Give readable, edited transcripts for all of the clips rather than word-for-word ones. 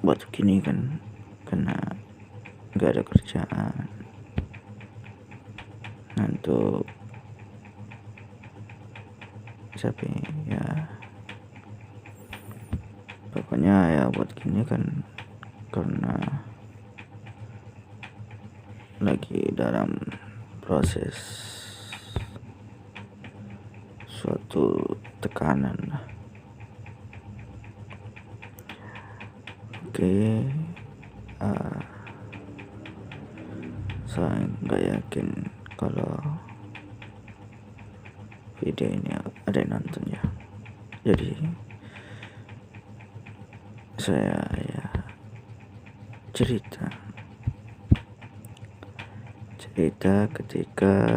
buat gini kan karena nggak ada kerjaan, ngantuk, tapi ya pokoknya ya buat gini kan karena lagi dalam proses suatu tekanan. Oke, saya nggak yakin kalau video ini ada yang nonton ya, jadi saya ya cerita ketika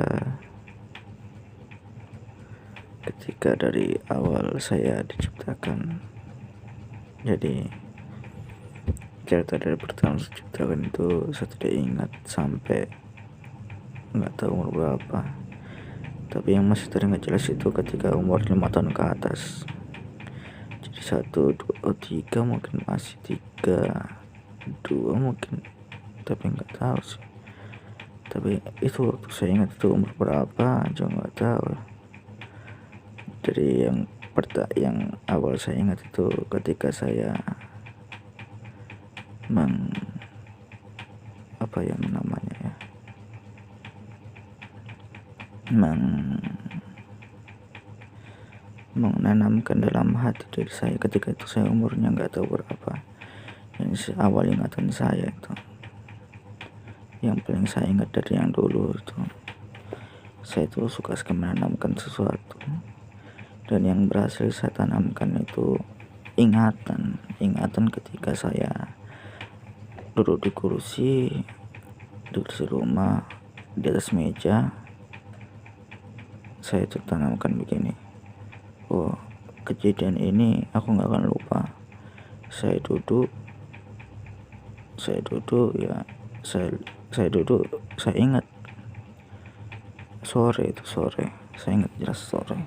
dari awal saya diciptakan. Jadi cerita dari pertama saya ciptakan itu saya tidak ingat sampai nggak tahu umur berapa, tapi yang masih teringat jelas itu ketika umur 5 tahun ke atas. Jadi 1, 2, 3 mungkin masih 3, 2 mungkin, tapi nggak tahu sih. Tapi itu waktu saya ingat itu umur berapa aja nggak tahu. Jadi yang awal saya ingat itu ketika saya menanamkan dalam hati diri saya ketika itu saya umurnya nggak tahu berapa. Yang awal ingatan saya itu, yang paling saya ingat dari yang dulu itu, saya itu suka sekali menanamkan sesuatu, dan yang berhasil saya tanamkan itu ingatan ketika saya duduk di kursi rumah di atas meja. Saya itu tanamkan begini, oh kejadian ini aku nggak akan lupa. Saya duduk ya, saya duduk, saya ingat sore, saya ingat jelas sore.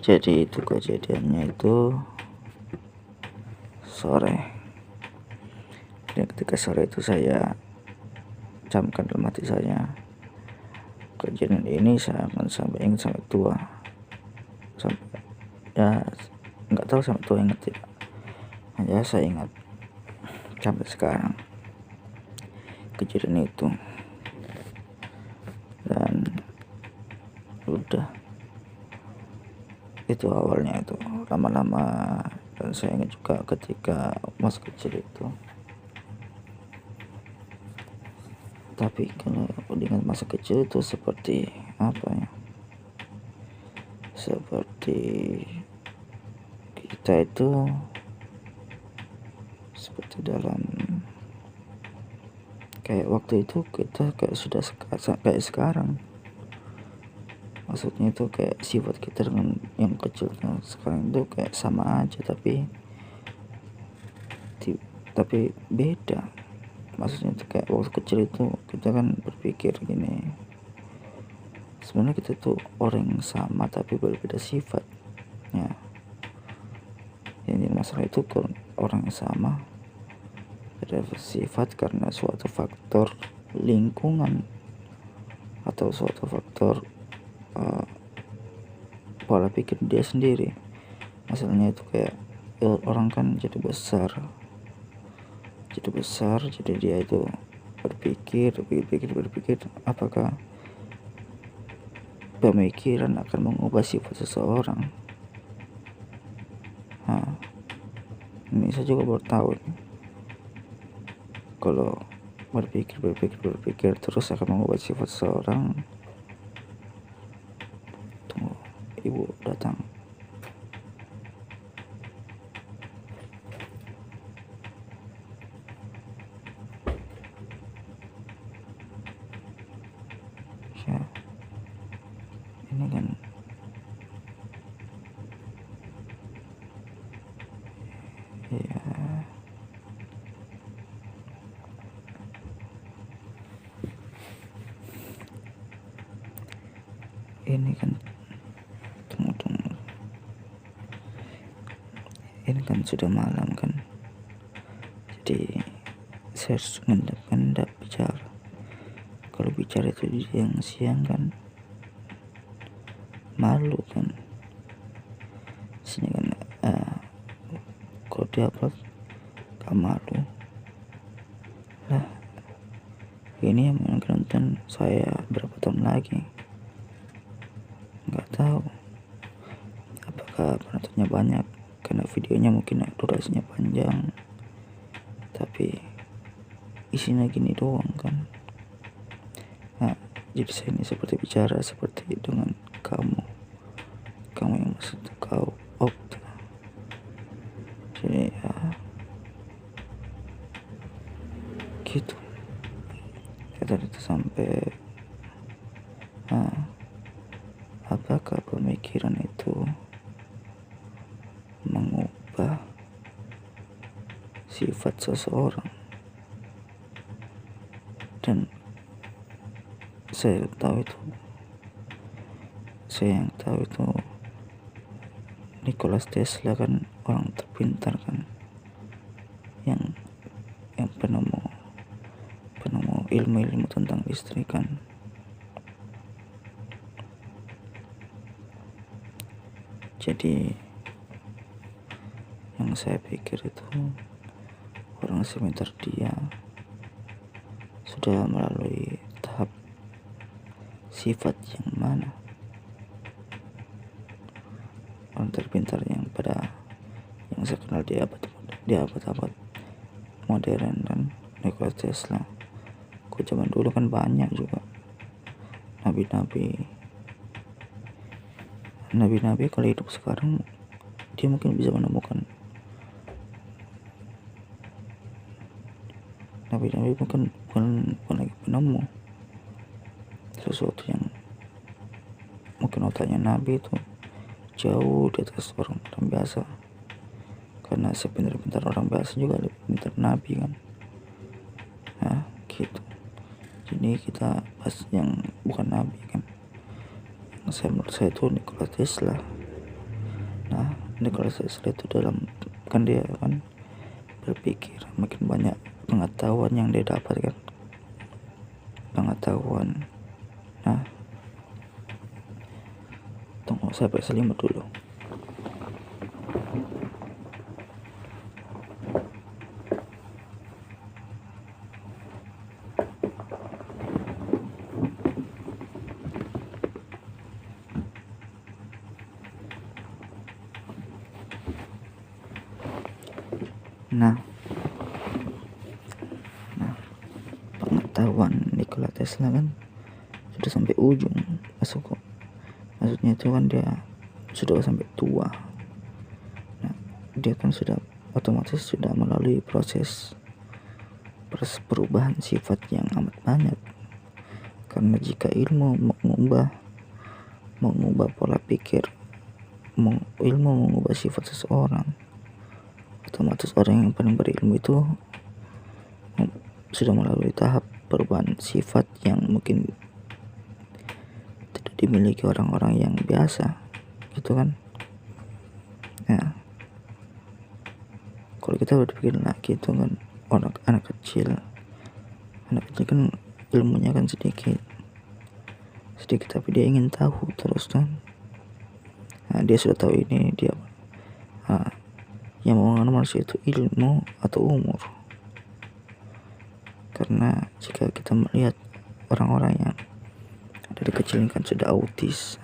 Jadi itu kejadiannya itu sore. Dan ketika sore itu saya camkan dalam hati saya, kejadian ini saya akan sampai ingat sampai tua, sampai ya nggak tahu sampai tua ingat tidak, ya saya ingat sampai sekarang kejadian itu. Dan udah, itu awalnya itu lama-lama. Dan saya ingat juga ketika masih kecil itu, tapi kalau dengan masa kecil itu seperti apa ya, seperti kita itu seperti dalam kayak waktu itu kita kayak sudah kayak sekarang. Maksudnya itu kayak sifat kita dengan yang kecil kan sekarang itu kayak sama aja, tapi beda. Maksudnya itu kayak waktu kecil itu kita kan berpikir gini, sebenarnya kita tuh orang yang sama tapi berbeda sifat ya. Yang masalah itu kalau orang yang sama beda sifat karena suatu faktor lingkungan atau suatu faktor pola pikir dia sendiri. Masalahnya itu kayak orang kan jadi besar, jadi dia itu berpikir apakah pemikiran akan mengubah sifat seseorang. Ini saya juga baru tahu kalau berpikir terus akan mengubah sifat seseorang. Tunggu, ibu datang. Ya, ini kan ya, ini kan kan sudah malam kan, jadi saya harus ngendap bicara. Kalau bicara itu di siang kan malu kan, sini kan kalau diupload gak malu lah. Ini yang nonton saya berapa tahun lagi nggak tahu, apakah penontonnya banyak karena videonya mungkin durasinya panjang, tapi isinya gini doang kan. Nah, jadi saya ini seperti bicara seperti dengan kamu yang maksud kau jadi ya gitu. Kata itu sampai apakah pemikiran itu mengubah sifat seseorang? Dan saya yang tahu itu Nikola Tesla kan orang terpintar kan, yang penemu ilmu tentang listrik kan. Jadi yang saya pikir itu orang sepintar dia sudah melalui tahap sifat yang mana. Orang terpintar yang saya kenal di abad modern dan Nikola Tesla. Zaman dulu kan banyak juga nabi-nabi kalau hidup sekarang dia mungkin bisa menemukan, nabi-nabi bukan lagi penemu sesuatu yang mungkin otaknya nabi itu jauh di atas orang biasa, karena sepintar-pintar orang biasa juga lebih pintar nabi kan. Nah gitu. Jadi kita bahas yang bukan nabi kan. Menurut saya itu Nikola Tesla. Nah, Nikola Tesla itu kan dia kan berpikir makin banyak pengetahuan yang dia dapat kan. Nah, tunggu saya pakai selimut dulu. Nah, pengetahuan Nikola Tesla kan sudah sampai ujung, maksudnya itu kan dia sudah sampai tua. Nah, dia kan sudah otomatis sudah melalui proses perubahan sifat yang amat banyak, karena jika ilmu mengubah pola pikir, ilmu mengubah sifat seseorang, otomatis orang yang paling berilmu itu sudah melalui tahap perubahan sifat yang mungkin tidak dimiliki orang-orang yang biasa gitu kan. Nah, kalau kita berpikir lagi itu kan anak kecil kan ilmunya kan sedikit tapi dia ingin tahu terus kan. Nah, dia sudah tahu ini dia yang mau manusia itu ilmu atau umur. Karena jika kita melihat orang-orang yang dari kecil kan sudah autis,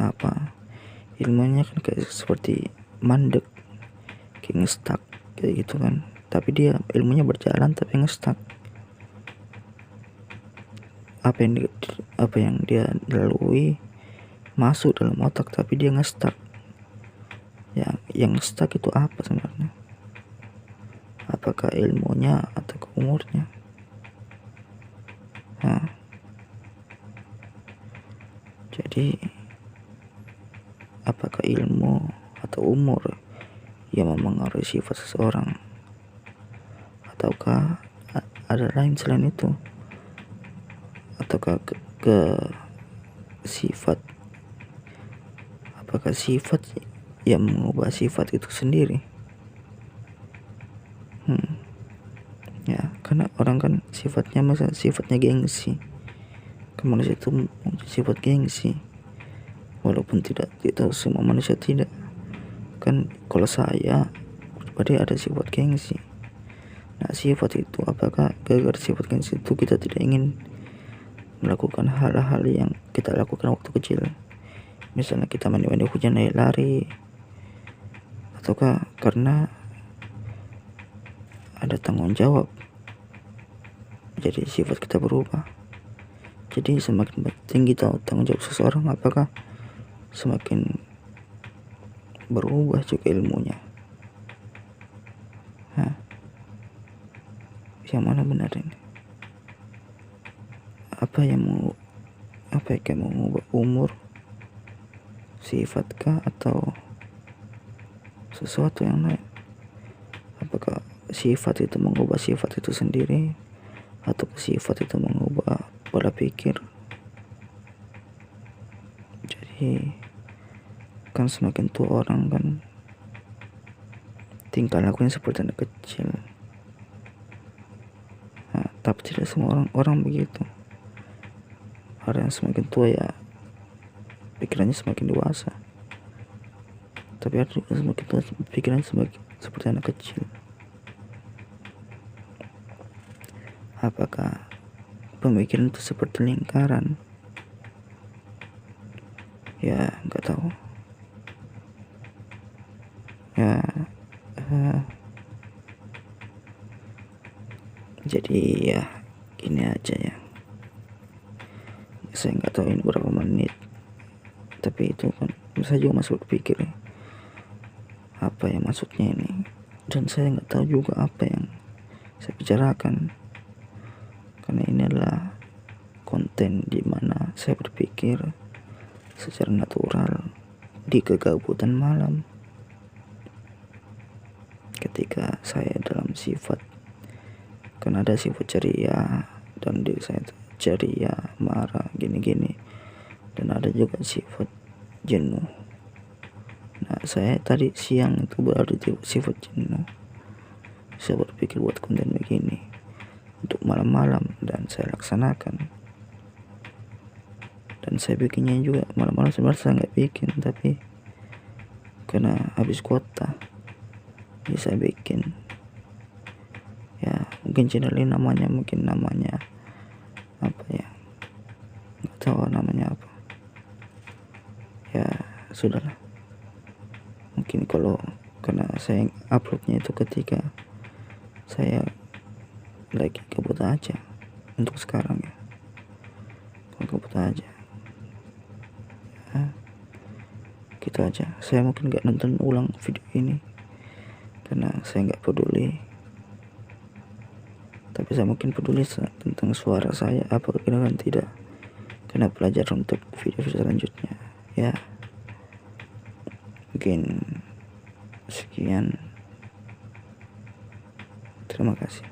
ilmunya kan kayak seperti mandek, kayak ngestak kayak gitu kan. Tapi dia ilmunya berjalan tapi ngestak. Apa yang dia lalui masuk dalam otak tapi dia ngestak. Yang ngestak itu apa sebenarnya? Apakah ilmunya atau umurnya? Jadi apakah ilmu atau umur yang mempengaruhi sifat seseorang, ataukah ada lain selain itu? Ataukah ke sifat? Apakah sifat yang mengubah sifat itu sendiri? karena orang kan sifatnya gengsi. Manusia itu sifat gengsi, walaupun tidak semua manusia tidak. Kan kalau saya berarti ada sifat gengsi. Nah, sifat itu apakah gara-gara sifat gengsi itu kita tidak ingin melakukan hal-hal yang kita lakukan waktu kecil, misalnya kita mandi-mandi hujan lari, ataukah karena ada tanggung jawab jadi sifat kita berubah. Jadi semakin tinggi tanggung jawab seseorang, apakah semakin berubah juga ilmunya. Yang mana benar ini? Apa yang mau mengubah umur, sifatkah, atau sesuatu yang lain? Apakah sifat itu mengubah sifat itu sendiri, atau sifat itu mengubah pola pikir? Jadi kan semakin tua orang kan tingkah lakunya seperti anak kecil. Tapi tidak semua orang begitu. Orang yang semakin tua ya pikirannya semakin dewasa, tapi ada juga semakin tua pikirannya seperti anak kecil. Apakah pemikiran itu seperti lingkaran? Ya nggak tahu ya. Jadi ya gini aja ya, saya nggak tahu ini berapa menit, tapi itu kan saya juga masih berpikir ya, apa yang maksudnya ini, dan saya nggak tahu juga apa yang saya bicarakan, karena ini adalah konten di mana saya berpikir secara natural di kegabutan malam, ketika saya dalam sifat, kan ada sifat ceria dan diri saya itu ceria, marah, gini-gini, dan ada juga sifat jenuh. Nah, saya tadi siang itu berada di sifat jenuh. Saya berpikir buat konten begini untuk malam-malam, dan saya laksanakan. Dan saya bikinnya juga malam-malam, sebenarnya saya nggak bikin, tapi karena habis kuota jadi saya bikin. Ya mungkin channel ini namanya apa ya, nggak tahu namanya apa ya, sudahlah. Mungkin karena saya uploadnya itu ketika saya lagi kabut aja untuk sekarang ya, kabut aja ya, gitu aja. Saya mungkin nggak nonton ulang video ini karena saya nggak peduli, tapi saya mungkin peduli tentang suara saya apa kedengaran tidak, karena pelajaran untuk video-video selanjutnya ya. Mungkin sekian, terima kasih.